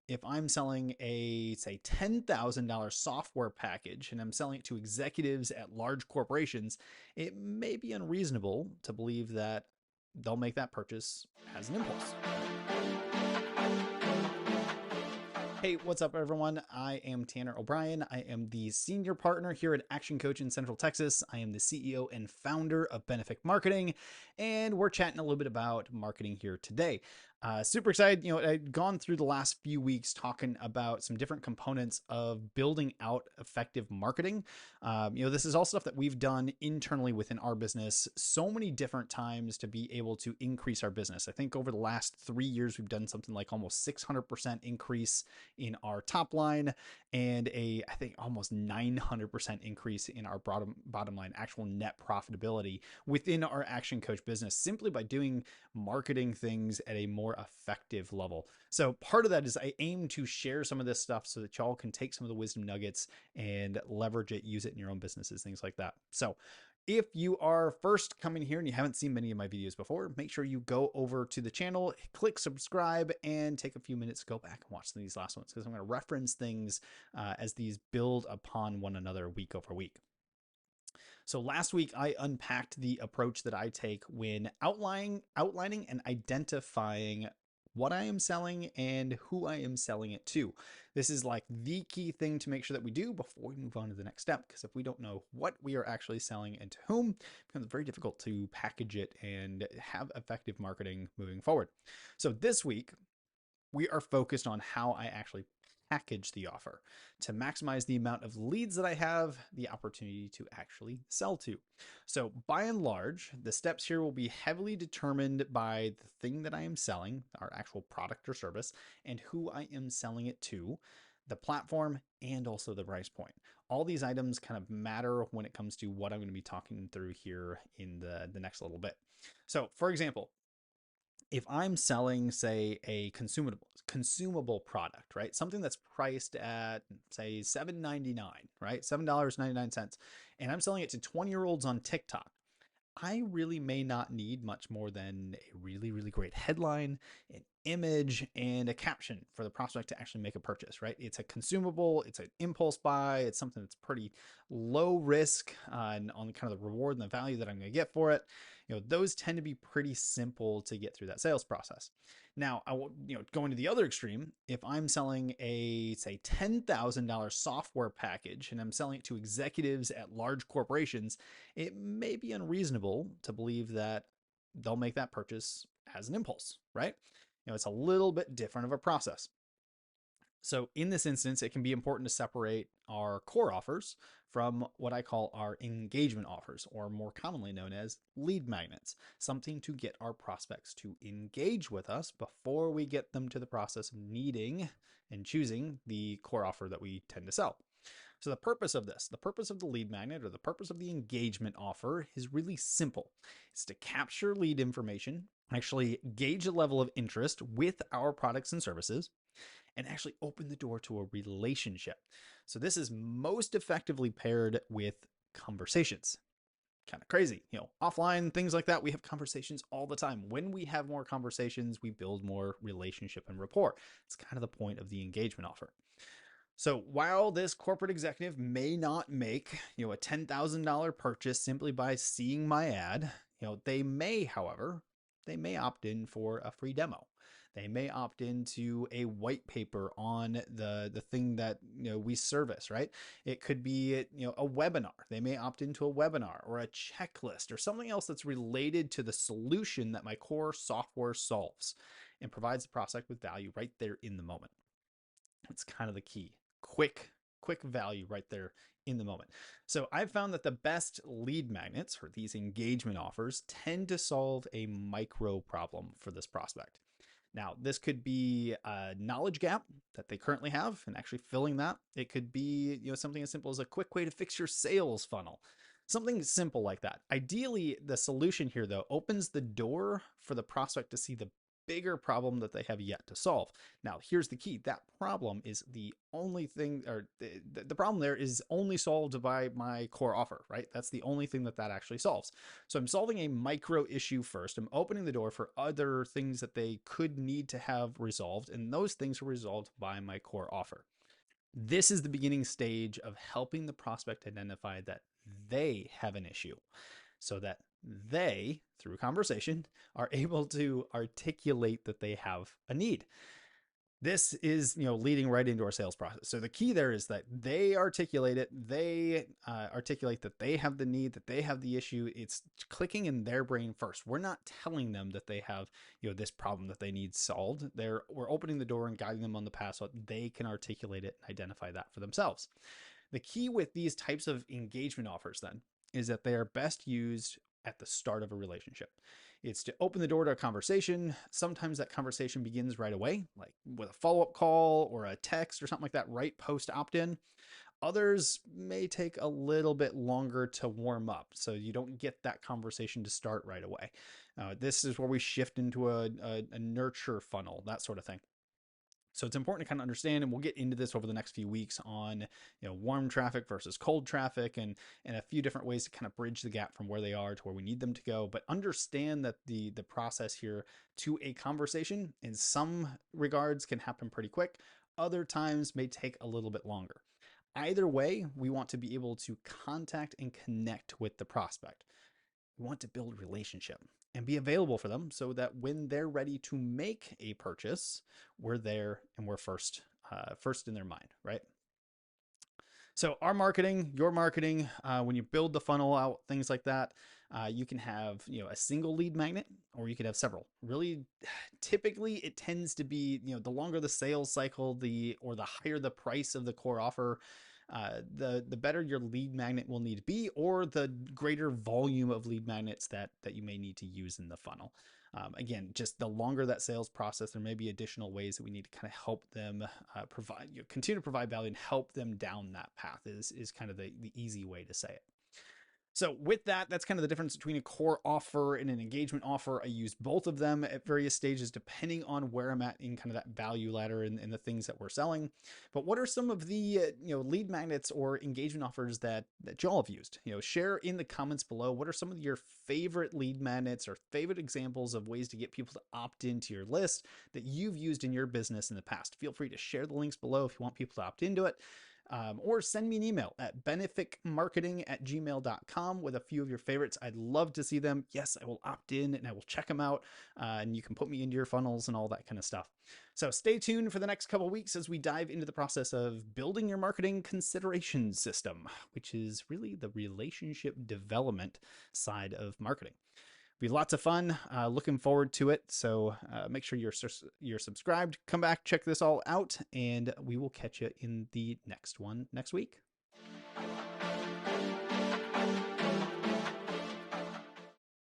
if I'm selling a, say, $10,000 software package and I'm selling it to executives at large corporations, it may be unreasonable to believe that they'll make that purchase as an impulse. Hey, what's up, everyone? I am Tanner O'Brien. I am the senior partner here at Action Coach in Central Texas. I am the CEO and founder of Benefic Marketing, and we're chatting a little bit about marketing here today. Super excited. I've gone through the last few weeks talking about some different components of building out effective marketing. This is all stuff that we've done internally within our business so many different times to be able to increase our business. I think over the last 3 years, we've done something like almost 600% increase in our top line and I think almost 900% increase in our bottom line, actual net profitability within our Action Coach business, simply by doing marketing things at a more effective level. So part of that is I aim to share some of this stuff so that y'all can take some of the wisdom nuggets and leverage it, use it in your own businesses, things like that. So if you are first coming here and you haven't seen many of my videos before, make sure you go over to the channel, click subscribe, and take a few minutes to go back and watch these last ones, because I'm going to reference things as these build upon one another week over week. So last week, I unpacked the approach that I take when outlining and identifying what I am selling and who I am selling it to. This is like the key thing to make sure that we do before we move on to the next step, because if we don't know what we are actually selling and to whom, it becomes very difficult to package it and have effective marketing moving forward. So this week, we are focused on how I actually package the offer to maximize the amount of leads that I have the opportunity to actually sell to. So by and large, the steps here will be heavily determined by the thing that I am selling, our actual product or service, and who I am selling it to, the platform, and also the price point. All these items kind of matter when it comes to what I'm going to be talking through here in the next little bit. So for example, if I'm selling, say, a consumable product, right? Something that's priced at, say, $7.99, right? $7.99, and I'm selling it to 20-year-olds on TikTok. I really may not need much more than a really, really great headline, an image, and a caption for the prospect to actually make a purchase, right? It's a consumable, it's an impulse buy, it's something that's pretty low risk on kind of the reward and the value that I'm going to get for it. Those tend to be pretty simple to get through that sales process. Now, I will, going to the other extreme, if I'm selling a, say, $10,000 software package and I'm selling it to executives at large corporations, it may be unreasonable to believe that they'll make that purchase as an impulse, right? It's a little bit different of a process. So in this instance, it can be important to separate our core offers from what I call our engagement offers, or more commonly known as lead magnets, something to get our prospects to engage with us before we get them to the process of needing and choosing the core offer that we tend to sell. So the purpose of this, the purpose of the lead magnet or the purpose of the engagement offer is really simple. It's to capture lead information, actually gauge a level of interest with our products and services, and actually open the door to a relationship. So this is most effectively paired with conversations. Kind of crazy, offline, things like that. We have conversations all the time. When we have more conversations, we build more relationship and rapport. It's kind of the point of the engagement offer. So while this corporate executive may not make, a $10,000 purchase simply by seeing my ad, they may, however, they may opt in for a free demo. They may opt into a white paper on the thing that we service, right? It could be a webinar. They may opt into a webinar or a checklist or something else that's related to the solution that my core software solves and provides the prospect with value right there in the moment. It's kind of the key. Quick value right there in the moment. So I've found that the best lead magnets or these engagement offers tend to solve a micro problem for this prospect. Now, this could be a knowledge gap that they currently have and actually filling that. It could be, something as simple as a quick way to fix your sales funnel. Something simple like that. Ideally, the solution here, though, opens the door for the prospect to see the bigger problem that they have yet to solve. Now, here's the key. That problem is the only thing, or the problem there is only solved by my core offer, right? That's the only thing that actually solves. So I'm solving a micro issue first. I'm opening the door for other things that they could need to have resolved, and those things are resolved by my core offer. This is the beginning stage of helping the prospect identify that they have an issue so that they, through conversation, are able to articulate that they have a need. This is, leading right into our sales process. So the key there is that they articulate it. They articulate that they have the need, that they have the issue. It's clicking in their brain first. We're not telling them that they have, this problem that they need solved. We're opening the door and guiding them on the path so that they can articulate it and identify that for themselves. The key with these types of engagement offers then is that they are best used at the start of a relationship. It's to open the door to a conversation. Sometimes that conversation begins right away, like with a follow-up call or a text or something like that, right post opt-in. Others may take a little bit longer to warm up, so you don't get that conversation to start right away. This is where we shift into a nurture funnel, that sort of thing. So it's important to kind of understand, and we'll get into this over the next few weeks on, warm traffic versus cold traffic and a few different ways to kind of bridge the gap from where they are to where we need them to go. But understand that the process here to a conversation in some regards can happen pretty quick. Other times may take a little bit longer. Either way, we want to be able to contact and connect with the prospect. We want to build relationship and be available for them so that when they're ready to make a purchase, we're there and we're first in their mind, right? So our marketing, your marketing, when you build the funnel out, things like that, you can have a single lead magnet, or you could have several. Really, typically it tends to be the longer the sales cycle, or the higher the price of the core offer, the better your lead magnet will need to be, or the greater volume of lead magnets that you may need to use in the funnel. Again, just the longer that sales process, there may be additional ways that we need to kind of help them continue to provide value and help them down that path is kind of the easy way to say it. So with that, that's kind of the difference between a core offer and an engagement offer. I use both of them at various stages, depending on where I'm at in kind of that value ladder and the things that we're selling. But what are some of the lead magnets or engagement offers that y'all have used? Share in the comments below. What are some of your favorite lead magnets or favorite examples of ways to get people to opt into your list that you've used in your business in the past? Feel free to share the links below if you want people to opt into it. Or send me an email at beneficmarketing@gmail.com with a few of your favorites. I'd love to see them. Yes, I will opt in and I will check them out. And you can put me into your funnels and all that kind of stuff. So stay tuned for the next couple of weeks as we dive into the process of building your marketing consideration system, which is really the relationship development side of marketing. Be lots of fun. Looking forward to it. So make sure you're subscribed. Come back, check this all out, and we will catch you in the next one next week.